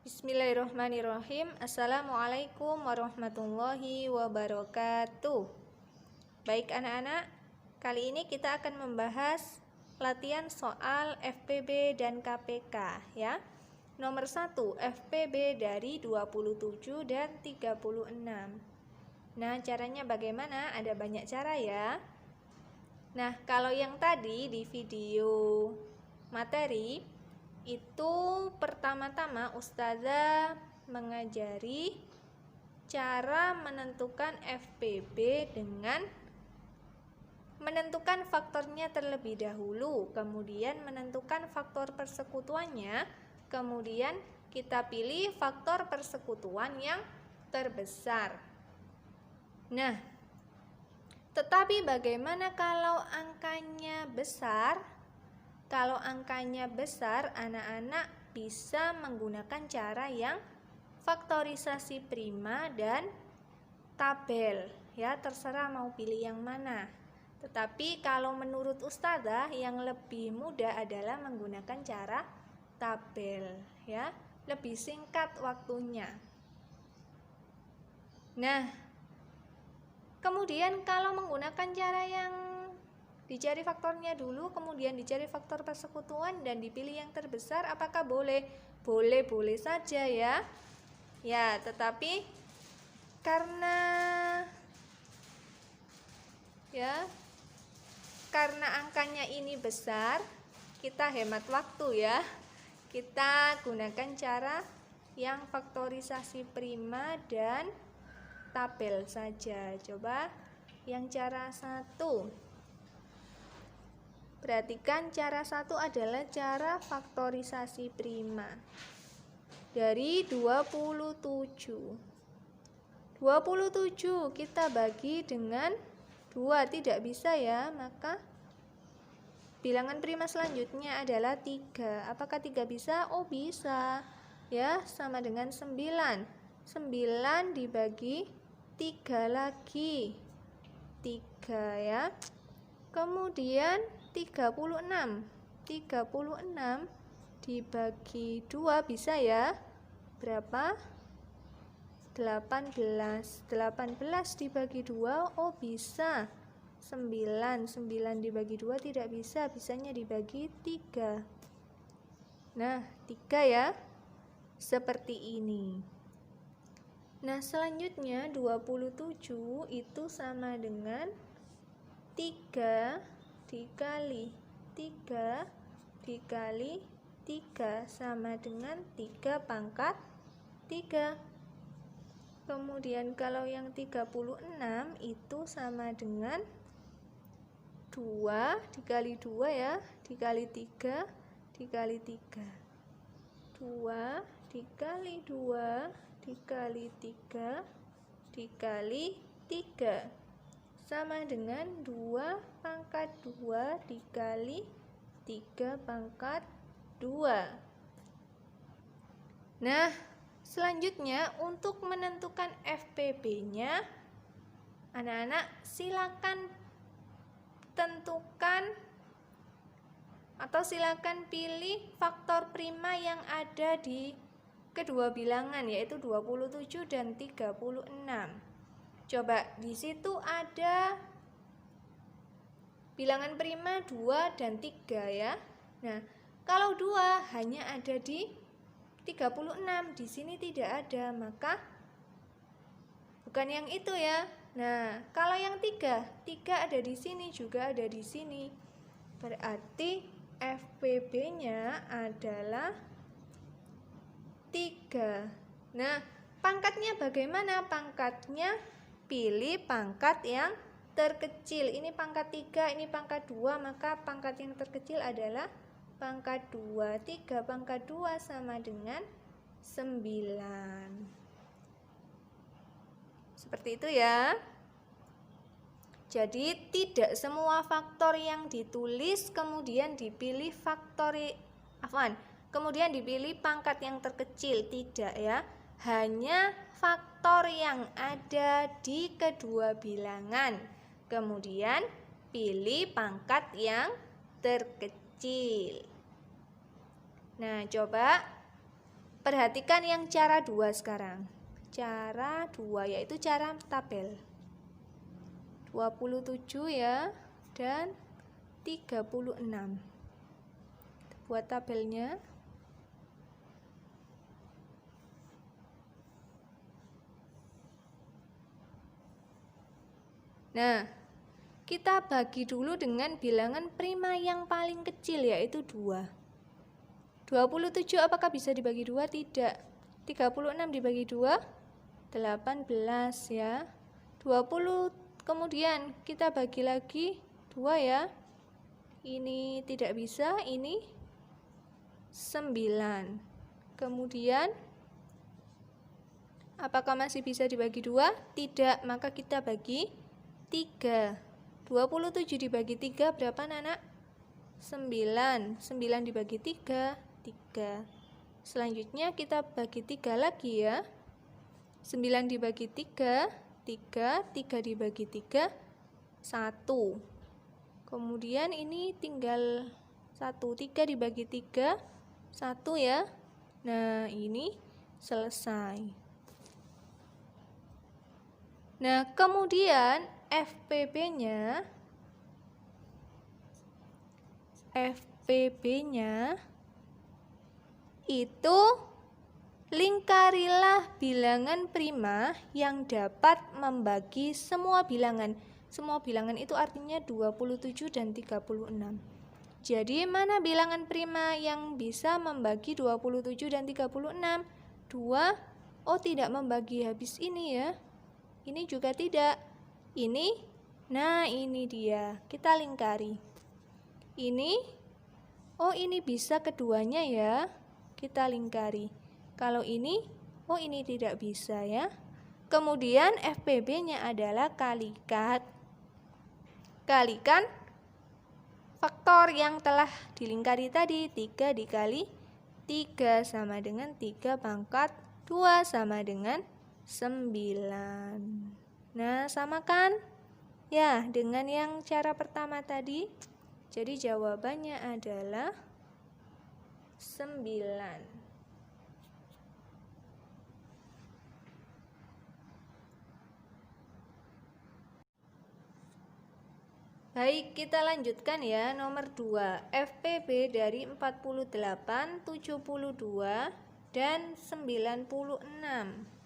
Bismillahirrahmanirrahim. Assalamualaikum warahmatullahi wabarakatuh. Baik anak-anak, kali ini kita akan membahas latihan soal FPB dan KPK ya. Nomor 1, FPB dari 27 dan 36. Nah, caranya bagaimana? Ada banyak cara ya. Nah, kalau yang tadi di video materi itu pertama-tama Ustazah mengajari cara menentukan FPB dengan menentukan faktornya terlebih dahulu, kemudian menentukan faktor persekutuannya, kemudian kita pilih faktor persekutuan yang terbesar. Nah, tetapi bagaimana kalau angkanya besar? Kalau angkanya besar, anak-anak bisa menggunakan cara yang faktorisasi prima dan tabel. Ya, terserah mau pilih yang mana. Tetapi kalau menurut Ustazah yang lebih mudah adalah menggunakan cara tabel, ya. Lebih singkat waktunya. Nah, kemudian kalau menggunakan cara yang dicari faktornya dulu, kemudian dicari faktor persekutuan dan dipilih yang terbesar, apakah boleh? Boleh saja ya. Ya, tetapi karena angkanya ini besar, kita hemat waktu ya. Kita gunakan cara yang faktorisasi prima dan tabel saja. Coba yang cara 1. Perhatikan cara 1 adalah cara faktorisasi prima. Dari 27. 27 kita bagi dengan 2, tidak bisa ya, maka bilangan prima selanjutnya adalah 3. Apakah 3 bisa? Oh, bisa. Ya, sama dengan 9. 9 dibagi 3 lagi. 3 ya. Kemudian 36 dibagi 2 bisa ya? Berapa? 18 dibagi 2, oh bisa. 9 dibagi 2 tidak bisa, bisanya dibagi 3. Nah, 3 ya. Seperti ini. Nah, selanjutnya 27 itu sama dengan 3 dikali 3 dikali 3 sama dengan 3 pangkat 3. Kemudian kalau yang 36 itu sama dengan 2 dikali 2 ya, dikali 3 dikali 3. 2 dikali 2 dikali 3 dikali 3 sama dengan 2 pangkat 2 dikali 3 pangkat 2. Nah, selanjutnya untuk menentukan FPB-nya, anak-anak silakan tentukan atau silakan pilih faktor prima yang ada di kedua bilangan, yaitu 27 dan 36. Coba di situ ada bilangan prima 2 dan 3 ya. Nah, kalau 2 hanya ada di 36, di sini tidak ada, maka bukan yang itu ya. Nah, kalau yang 3 ada di sini, juga ada di sini. Berarti FPB-nya adalah 3. Nah, pangkatnya bagaimana? Pangkatnya pilih pangkat yang terkecil. Ini pangkat 3, ini pangkat 2, maka pangkat yang terkecil adalah pangkat 2. 3 pangkat 2 sama dengan 9. Seperti itu ya. Jadi tidak semua faktor yang ditulis kemudian dipilih kemudian dipilih pangkat yang terkecil, tidak ya. Hanya faktor yang ada di kedua bilangan. Kemudian pilih pangkat yang terkecil. Nah, coba Perhatikan yang cara 2 sekarang. Cara 2 yaitu cara tabel. 27 ya, dan 36. Buat tabelnya. Nah, kita bagi dulu dengan bilangan prima yang paling kecil yaitu 2. 27 apakah bisa dibagi 2? Tidak. 36 dibagi 2, 18 ya. 20 kemudian kita bagi lagi 2 ya. Ini tidak bisa, ini 9. Kemudian apakah masih bisa dibagi 2? Tidak, maka kita bagi 3. 27 dibagi 3 berapa anak? 9. 9 dibagi 3, 3. Selanjutnya kita bagi 3 lagi ya. 9 dibagi 3, 3. 3 dibagi 3, 1. Kemudian ini tinggal 1. 3 dibagi 3, 1 ya. Nah, ini selesai. Nah, kemudian FPB-nya itu lingkarilah bilangan prima yang dapat membagi semua bilangan. Semua bilangan itu artinya 27 dan 36. Jadi mana bilangan prima yang bisa membagi 27 dan 36? 2. Oh, tidak membagi habis ini ya. Ini juga tidak. Ini, nah ini dia. Kita lingkari. Ini, oh ini bisa keduanya ya. Kita lingkari. Kalau ini, oh ini tidak bisa ya. Kemudian FPB-nya adalah kalikan faktor yang telah dilingkari tadi. 3 dikali 3 sama dengan 3 pangkat 2 sama dengan 9. Nah, sama kan? Ya, dengan yang cara pertama tadi. Jadi jawabannya adalah 9. Baik, kita lanjutkan ya. Nomor 2, FPB dari 48, 72, dan 96.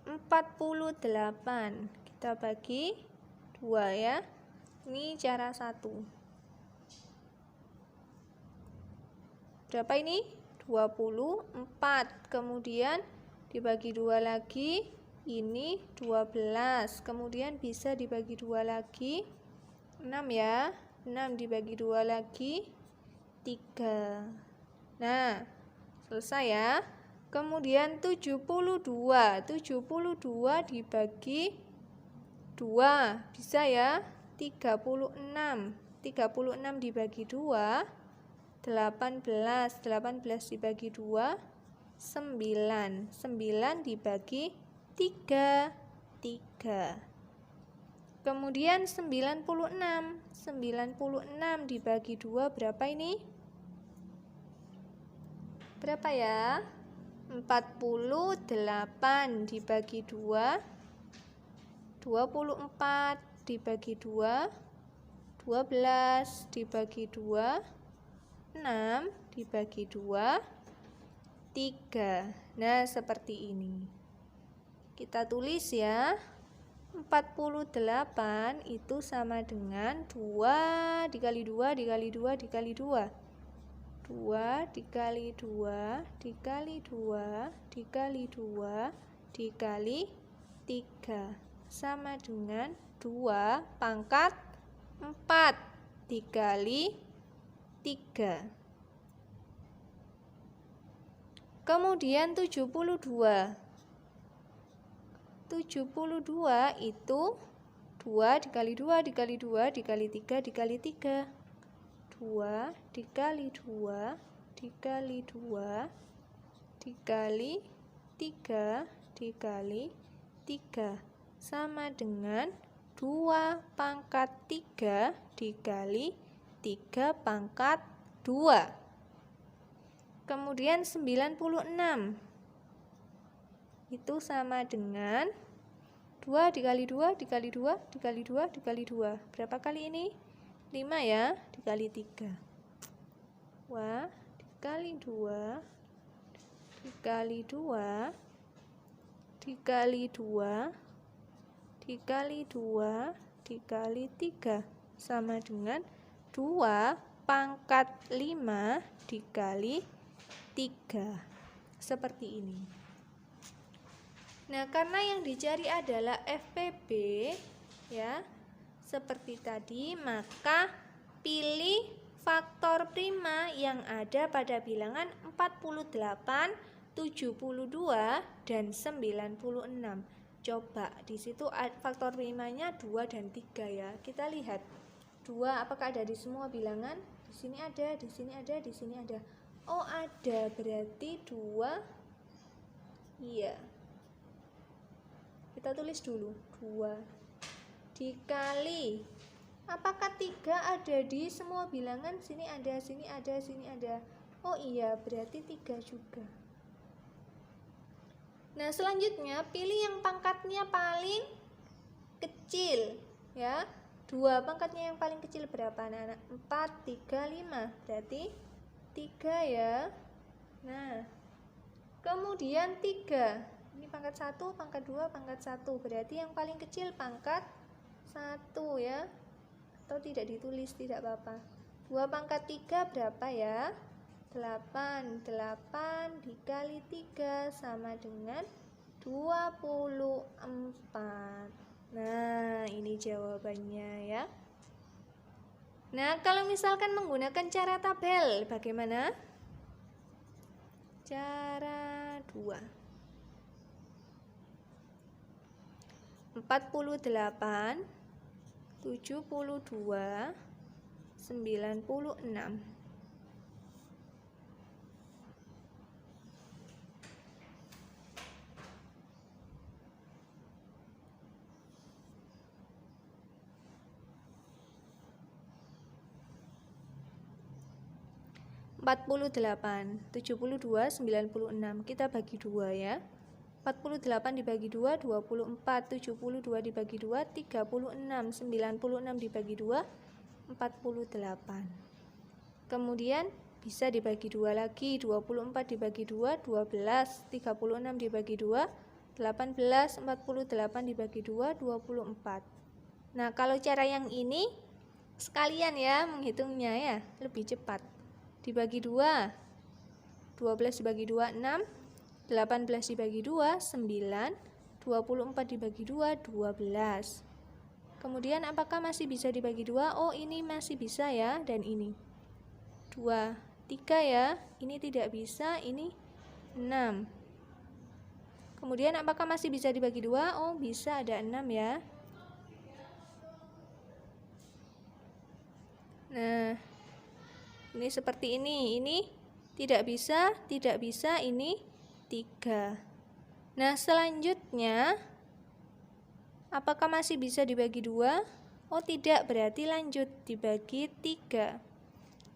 48 kita bagi 2 ya. Ini cara 1. Berapa ini? 24. Kemudian dibagi 2 lagi, ini 12. Kemudian bisa dibagi 2 lagi, 6 ya. 6 dibagi 2 lagi, 3. Nah, selesai ya. Kemudian 72 dibagi 2 bisa ya. 36 dibagi 2, 18 dibagi 2, 9 dibagi 3, 3. Kemudian 96 dibagi 2 berapa ini? Berapa ya? 48 dibagi 2, 24 dibagi 2, 12 dibagi 2, 6 dibagi 2, 3. Nah, seperti ini. Kita tulis ya. 48 itu sama dengan 2 dikali 2 dikali 2 dikali 2. 2 dikali 2 dikali 2 dikali 2 dikali 3 sama dengan 2 pangkat 4 dikali 3. Kemudian 72 itu 2 dikali 2 dikali 2 dikali 3 dikali 3. 2 dikali 2 dikali 2 dikali 3 dikali 3 sama dengan 2 pangkat 3 dikali 3 pangkat 2. Kemudian 96. Itu sama dengan 2 dikali 2 dikali 2 dikali 2 dikali 2. Berapa kali ini? 5 ya, dikali 3. Wah, dikali 2 dikali 2 dikali 2 dikali 2 dikali 3 sama dengan 2 pangkat 5 dikali 3. Seperti ini. Nah, karena yang dicari adalah FPB ya, seperti tadi, maka pilih faktor prima yang ada pada bilangan 48, 72 dan 96. Coba di situ faktor primanya 2 dan 3 ya. Kita lihat 2 apakah ada di semua bilangan? Di sini ada, di sini ada, di sini ada. Oh, ada, berarti 2. Iya. Kita tulis dulu 2 dikali, apakah 3 ada di semua bilangan? Sini ada, sini ada, sini ada. Oh iya, berarti 3 juga. Nah, selanjutnya pilih yang pangkatnya paling kecil ya. 2 pangkatnya yang paling kecil berapa anak-anak? 4, 3, 5. Berarti 3 ya. Nah, kemudian 3. Ini pangkat 1, pangkat 2, pangkat 1. Berarti yang paling kecil pangkat 1 ya. Atau tidak ditulis, tidak apa-apa. 2 pangkat 3 berapa ya? 8. 8 dikali 3 sama dengan 24. Nah, ini jawabannya ya. Nah, kalau misalkan menggunakan cara tabel, bagaimana? Cara 2. 48, 72, 96. Empat puluh delapan, 72, 96. Kita bagi 2 ya. 48 dibagi 2, 24, 72 dibagi 2, 36, 96 dibagi 2, 48. Kemudian bisa dibagi 2 lagi, 24 dibagi 2, 12, 36 dibagi 2, 18, 48 dibagi 2, 24. Nah, kalau cara yang ini sekalian ya menghitungnya ya, lebih cepat. Dibagi 2, 12 dibagi 2, 6, 18 dibagi 2, 9, 24 dibagi 2, 12. Kemudian apakah masih bisa dibagi 2? Oh, ini masih bisa ya, dan ini 2, 3 ya, ini tidak bisa, ini 6. Kemudian apakah masih bisa dibagi 2? Oh, bisa, ada 6 ya. Nah, ini seperti ini tidak bisa, ini 3. Nah, selanjutnya apakah masih bisa dibagi 2? Oh, tidak, berarti lanjut dibagi 3.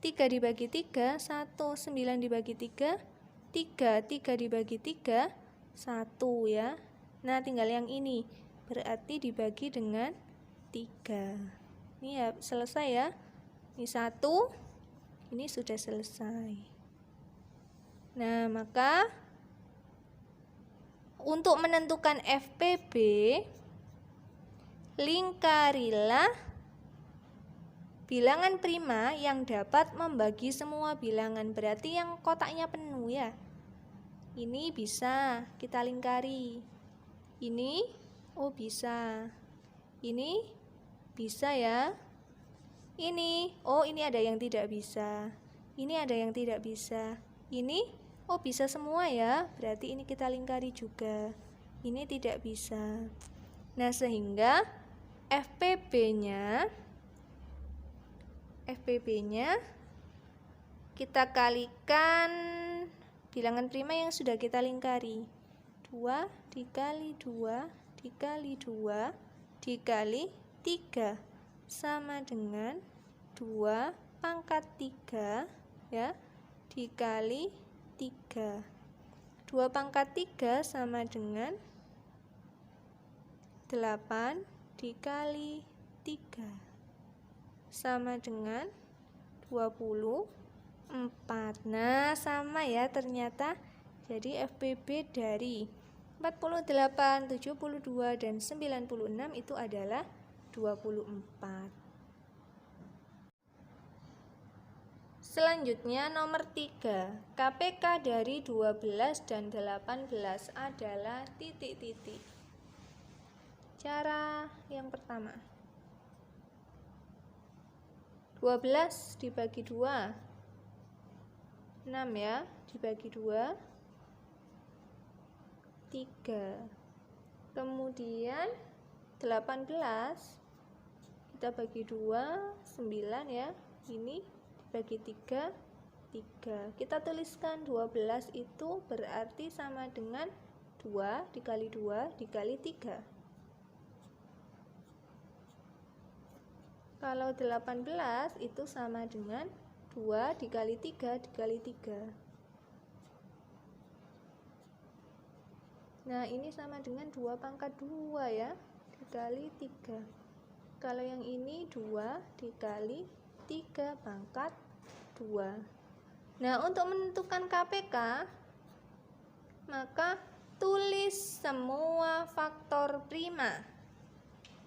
3 dibagi 3, 1, 9 dibagi 3, 3 dibagi 3, 1 ya. Nah, tinggal yang ini, berarti dibagi dengan 3. Ini ya, selesai ya. Ini 1, ini sudah selesai. Nah, maka untuk menentukan FPB, lingkarilah bilangan prima yang dapat membagi semua bilangan. Berarti yang kotaknya penuh ya. Ini bisa kita lingkari. Ini, oh bisa. Ini bisa ya. Ini, oh ini ada yang tidak bisa. Ini ada yang tidak bisa. Ini, oh bisa semua ya, berarti ini kita lingkari juga. Ini tidak bisa. Nah, sehingga FPB-nya kita kalikan bilangan prima yang sudah kita lingkari. 2 dikali 2 dikali 2 dikali 3 sama dengan 2 pangkat 3 ya, dikali 3. 2 pangkat 3 sama dengan 8 dikali 3 sama dengan 24. Nah, sama ya ternyata. Jadi FPB dari 48, 72, dan 96 itu adalah 24. Selanjutnya nomor 3, KPK dari 12 dan 18 adalah titik-titik. Cara yang pertama, 12 dibagi 2, 6 ya, dibagi 2, 3. Kemudian 18 kita bagi 2, 9 ya, ini dibagi 3, 3. Kita tuliskan 12 itu berarti sama dengan 2 dikali 2 dikali 3. Kalau 18 itu sama dengan 2 dikali 3 dikali 3. Nah, ini sama dengan 2 pangkat 2 ya, dikali 3. Kalau yang ini 2 dikali 3 pangkat 2. Nah, untuk menentukan KPK, maka tulis semua faktor prima.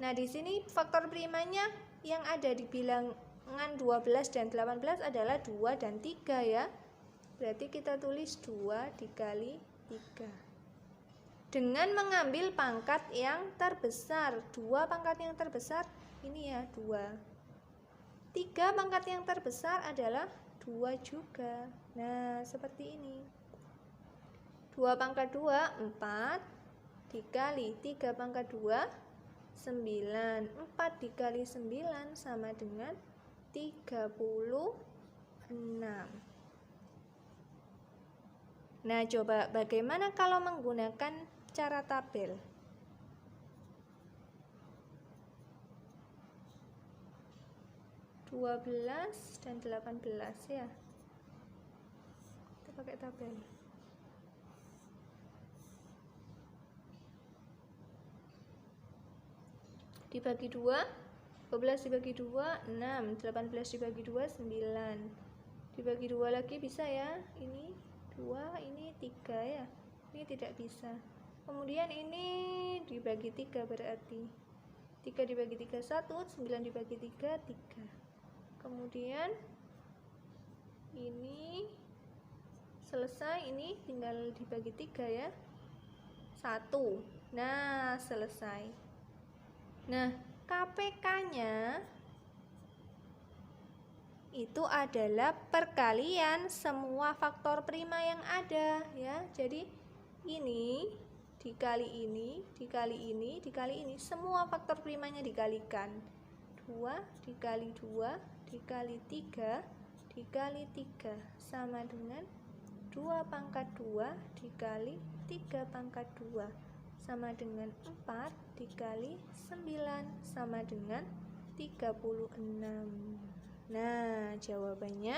Nah, di sini faktor primanya yang ada di bilangan 12 dan 18 adalah 2 dan 3 ya. Berarti kita tulis 2 dikali 3. Dengan mengambil pangkat yang terbesar. 2 pangkat yang terbesar ini ya, 2. 3 pangkat yang terbesar adalah 2 juga. Nah, seperti ini. 2 pangkat 2, 4. Dikali 3 pangkat 2, 9. 4 dikali 9 sama dengan 36. Nah, coba bagaimana kalau menggunakan cara tabel? Dua belas dan 18 ya. Kita pakai tabel. Dibagi 2, 12 dibagi 2, 6. 18 dibagi 2, 9. Dibagi 2 lagi bisa ya. Ini 2, ini 3 ya. Ini tidak bisa. Kemudian ini dibagi 3 berarti 3 dibagi 3, 1. 9 dibagi 3, 3. Kemudian ini selesai, ini tinggal dibagi 3 ya, 1. Nah, selesai. Nah, KPK-nya itu adalah perkalian semua faktor prima yang ada ya. Jadi ini dikali ini, dikali ini, dikali ini, semua faktor primanya dikalikan. 2 dikali 2 dikali 3 dikali 3 sama dengan 2 pangkat 2 dikali 3 pangkat 2 sama dengan 4 dikali 9 sama dengan 36. Nah, jawabannya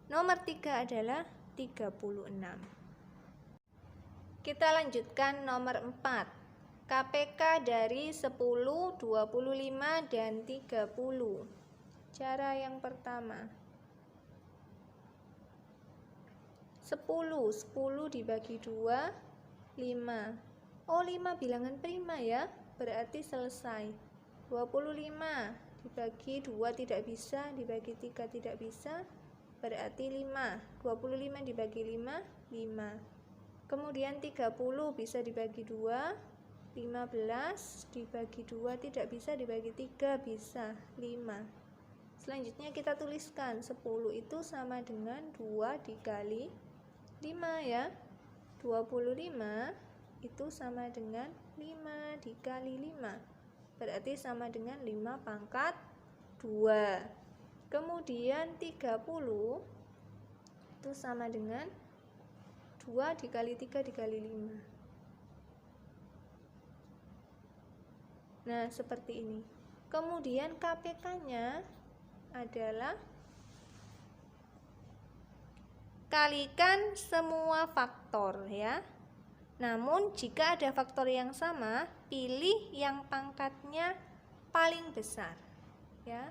nomor 3 adalah 36. Kita lanjutkan nomor 4. KPK dari 10, 25, dan 30. Cara yang pertama, 10 dibagi 2, 5. Oh, 5 bilangan prima ya, berarti selesai. 25 dibagi 2 tidak bisa, dibagi 3 tidak bisa, berarti 5. 25 dibagi 5, 5. Kemudian 30 bisa dibagi 2, 15 dibagi 2 tidak bisa, dibagi 3 bisa, 5. Selanjutnya kita tuliskan 10 itu sama dengan 2 dikali 5 ya. 25 itu sama dengan 5 dikali 5. Berarti sama dengan 5 pangkat 2. Kemudian 30 itu sama dengan 2 dikali 3 dikali 5. Nah, seperti ini. Kemudian KPK-nya adalah kalikan semua faktor ya. Namun jika ada faktor yang sama, pilih yang pangkatnya paling besar ya.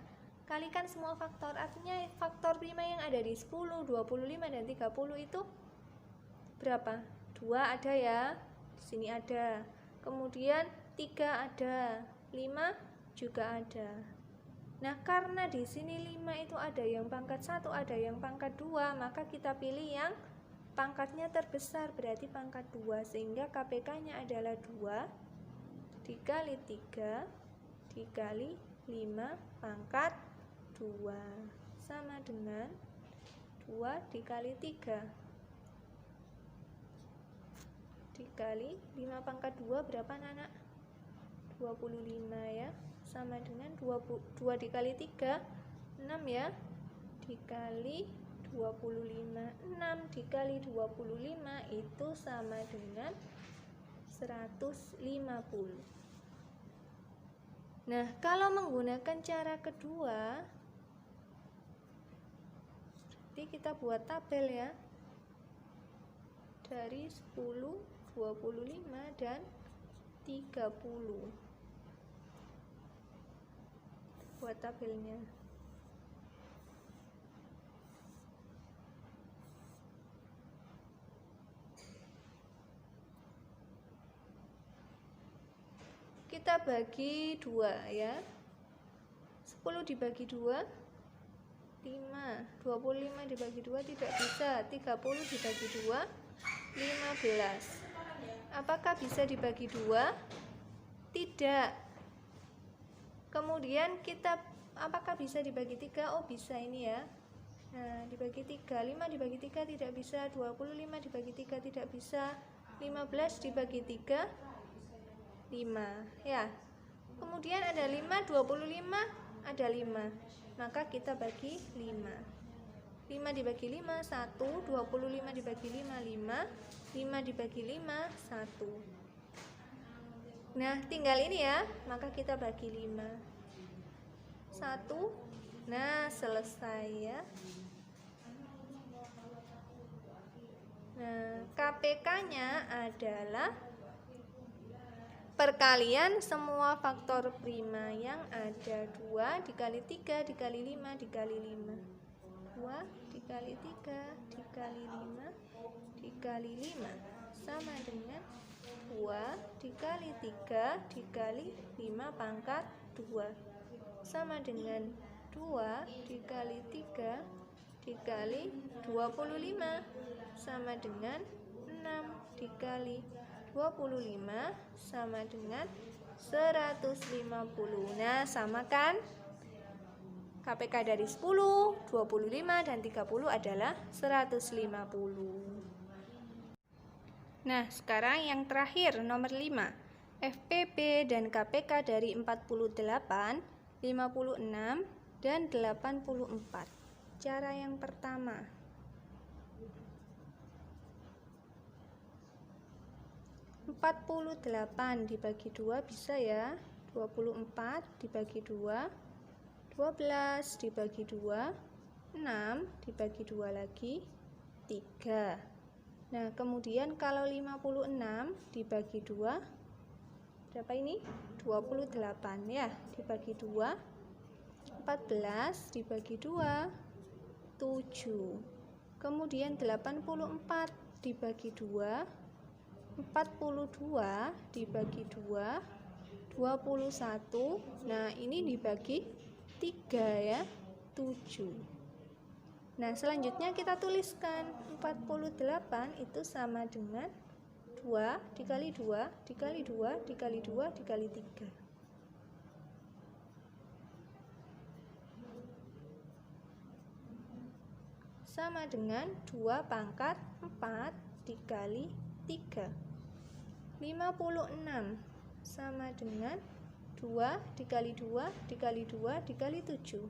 Kalikan semua faktor, artinya faktor prima yang ada di 10, 25 dan 30 itu berapa? 2 ada ya. Di sini ada. Kemudian 3 ada, 5 juga ada. Nah, karena di sini 5 itu ada yang pangkat 1, ada yang pangkat 2, maka kita pilih yang pangkatnya terbesar, berarti pangkat 2, sehingga KPK-nya adalah 2 dikali 3 dikali 5 pangkat 2 sama dengan 2 dikali 3 dikali 5 pangkat 2 berapa anak? 25 ya, sama dengan 2 dikali 3 6 ya, dikali 25, 6 dikali 25 itu sama dengan 150. Nah, kalau menggunakan cara kedua, berarti kita buat tabel ya, dari 10, 25 dan 30. Buat tabelnya. Kita bagi 2 ya. 10 dibagi 2 5, 25 dibagi 2 tidak bisa, 30 dibagi 2 15. Apakah bisa dibagi 2? Tidak. Kemudian kita, apakah bisa dibagi 3? Oh bisa ini ya. Nah, dibagi 3, 5 dibagi 3 tidak bisa, 25 dibagi 3 tidak bisa, 15 dibagi 3 5 ya. Kemudian ada 5, 25 ada 5, maka kita bagi 5. 5 dibagi 5 1, 25 dibagi 5 5, 5 dibagi 5 1. Nah, tinggal ini ya, maka kita bagi 5 1. Nah, selesai ya. Nah, KPK-nya adalah perkalian semua faktor prima yang ada. 2 dikali 3 dikali 5 dikali 5. 2 dikali 3 dikali 5 dikali 5 sama dengan 2 dikali 3 dikali 5 pangkat 2 sama dengan 2 dikali 3 dikali 25 sama dengan 6 dikali 25 sama dengan 150. Nah, sama kan? KPK dari 10, 25 dan 30 adalah 150. Nah, sekarang yang terakhir nomor 5. FPP dan KPK dari 48, 56 dan 84. Cara yang pertama, (48) dibagi 2 bisa ya. 24 dibagi 2, 12 dibagi 2, 6 dibagi 2 lagi 3. Nah, kemudian kalau 56 dibagi 2 berapa ini? 28 ya, dibagi 2. 14 dibagi 2 7. Kemudian 84 dibagi 2, 42 dibagi 2 21. Nah, ini dibagi 3 ya, 7. Nah, selanjutnya kita tuliskan 48 itu sama dengan 2 dikali 2 dikali 2 dikali 2 dikali 3. Sama dengan 2 pangkat 4 dikali 3. 56 sama dengan 2 dikali 2 dikali 2 dikali 7.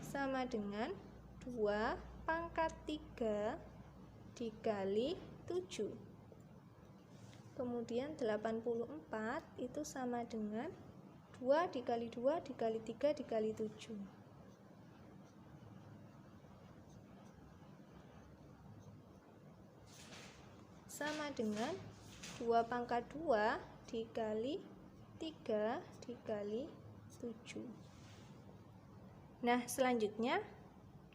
Sama dengan 2 pangkat 3 dikali 7. Kemudian 84 itu sama dengan 2 dikali 2 dikali 3 dikali 7. Sama dengan 2 pangkat 2 dikali 3 dikali 7. Nah, selanjutnya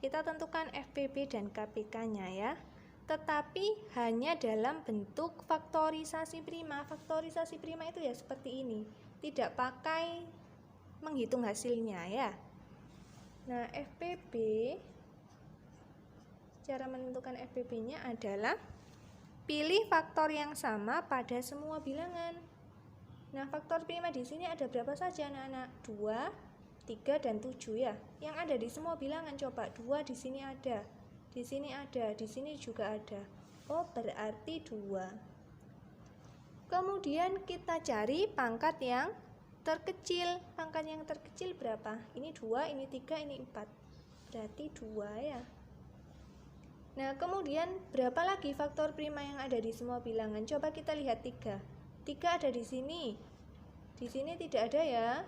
kita tentukan FPB dan KPK-nya ya. Tetapi hanya dalam bentuk faktorisasi prima. Faktorisasi prima itu ya seperti ini, tidak pakai menghitung hasilnya ya. Nah, FPB, cara menentukan FPB-nya adalah pilih faktor yang sama pada semua bilangan. Nah, faktor prima di sini ada berapa saja anak-anak? 2, 3, dan 7 ya. Yang ada di semua bilangan, coba 2 di sini ada. Di sini ada, di sini juga ada. Oh, berarti 2. Kemudian kita cari pangkat yang terkecil. Pangkat yang terkecil berapa? Ini 2, ini 3, ini 4. Berarti 2 ya. Nah, kemudian berapa lagi faktor prima yang ada di semua bilangan? Coba kita lihat 3. 3 ada di sini. Di sini tidak ada ya.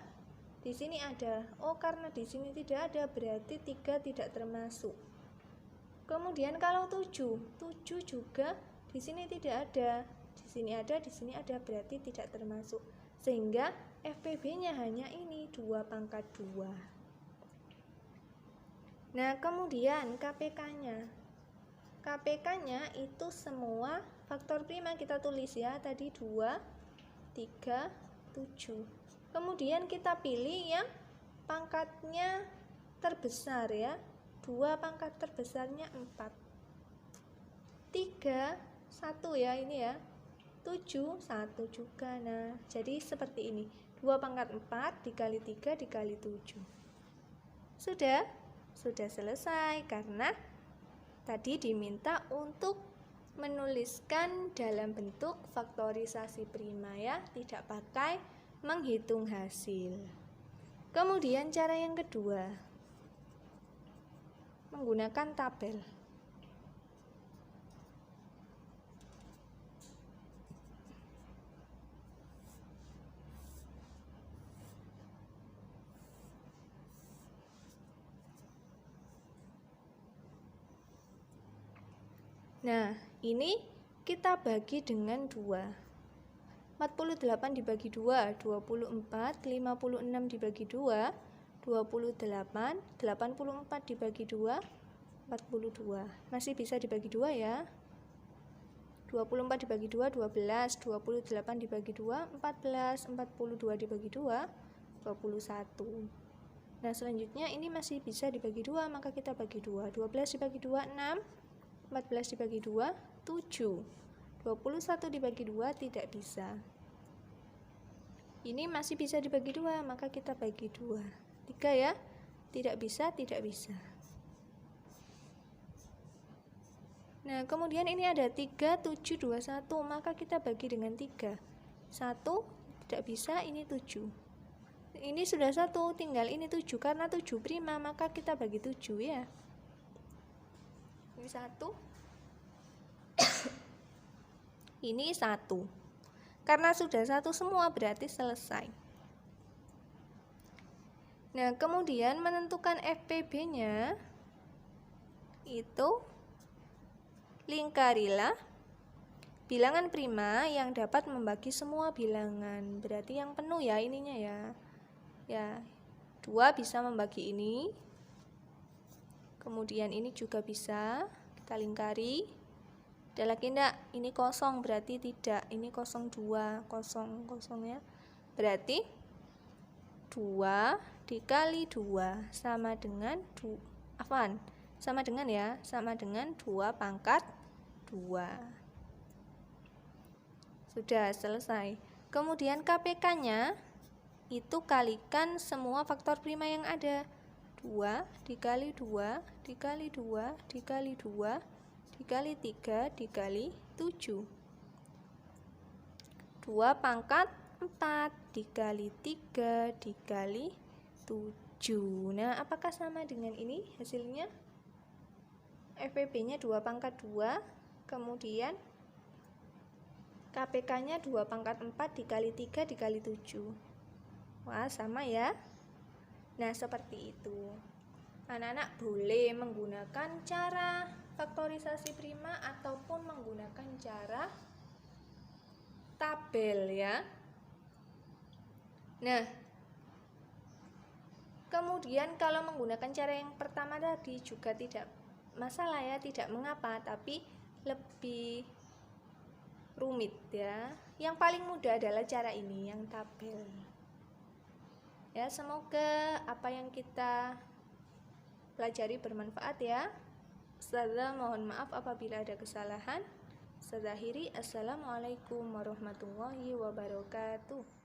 Di sini ada. Oh, karena di sini tidak ada, berarti 3 tidak termasuk. Kemudian kalau 7 juga di sini tidak ada. Di sini ada, di sini ada, berarti tidak termasuk. Sehingga FPB-nya hanya ini 2 pangkat 2. Nah, kemudian KPK-nya. KPK-nya itu semua faktor prima kita tulis ya. Tadi 2, 3, 7. Kemudian kita pilih yang pangkatnya terbesar ya. 2 pangkat terbesarnya 4. 3, 1 ya ini ya. 7, 1 juga. Nah, jadi seperti ini. 2 pangkat 4 dikali 3 dikali 7. Sudah selesai karena tadi diminta untuk menuliskan dalam bentuk faktorisasi prima ya, tidak pakai menghitung hasil. Kemudian cara yang kedua, menggunakan tabel. Nah, ini kita bagi dengan 2. 48 dibagi 2, 24, 56 dibagi 2, 28, 84 dibagi 2, 42. Masih bisa dibagi 2 ya. 24 dibagi 2, 12, 28 dibagi 2, 14, 42 dibagi 2, 21. Nah, selanjutnya ini masih bisa dibagi 2, maka kita bagi 2. 12 dibagi 2, 6, 14 dibagi 2, 7. 21 dibagi 2 tidak bisa. Ini masih bisa dibagi 2, maka kita bagi 2. 3 ya, tidak bisa, tidak bisa. Nah, kemudian ini ada 3, 7, 2, 1, maka kita bagi dengan 3. 1 tidak bisa, ini 7. Ini sudah 1, tinggal ini 7, karena 7 prima, maka kita bagi 7 ya. Ini 1. Ini 1. Karena sudah 1 semua berarti selesai. Nah, kemudian menentukan FPB-nya itu lingkarilah bilangan prima yang dapat membagi semua bilangan. Berarti yang penuh ya ininya ya. Ya, 2 bisa membagi ini. Kemudian ini juga bisa kita lingkari. Ada lagi enggak? Ini kosong berarti tidak. Ini 02, kosong ya. Berarti 2 dikali 2 sama dengan sama dengan 2 pangkat 2. Sudah selesai. Kemudian KPK-nya itu kalikan semua faktor prima yang ada. 2 dikali 2 dikali 2 dikali 2 dikali 3 dikali 7. 2 pangkat 4 dikali 3 dikali 7. Nah, apakah sama dengan ini hasilnya? FPB-nya 2 pangkat 2, kemudian KPK-nya 2 pangkat 4 dikali 3 dikali 7. Wah, sama ya. Nah, seperti itu. Anak-anak boleh menggunakan cara faktorisasi prima ataupun menggunakan cara tabel ya. Nah, kemudian kalau menggunakan cara yang pertama tadi juga tidak masalah ya, tidak mengapa, tapi lebih rumit ya. Yang paling mudah adalah cara ini, yang tabel. Ya, semoga apa yang kita pelajari bermanfaat ya. Ustazah mohon maaf apabila ada kesalahan. Ustazah akhiri, assalamualaikum warahmatullahi wabarakatuh.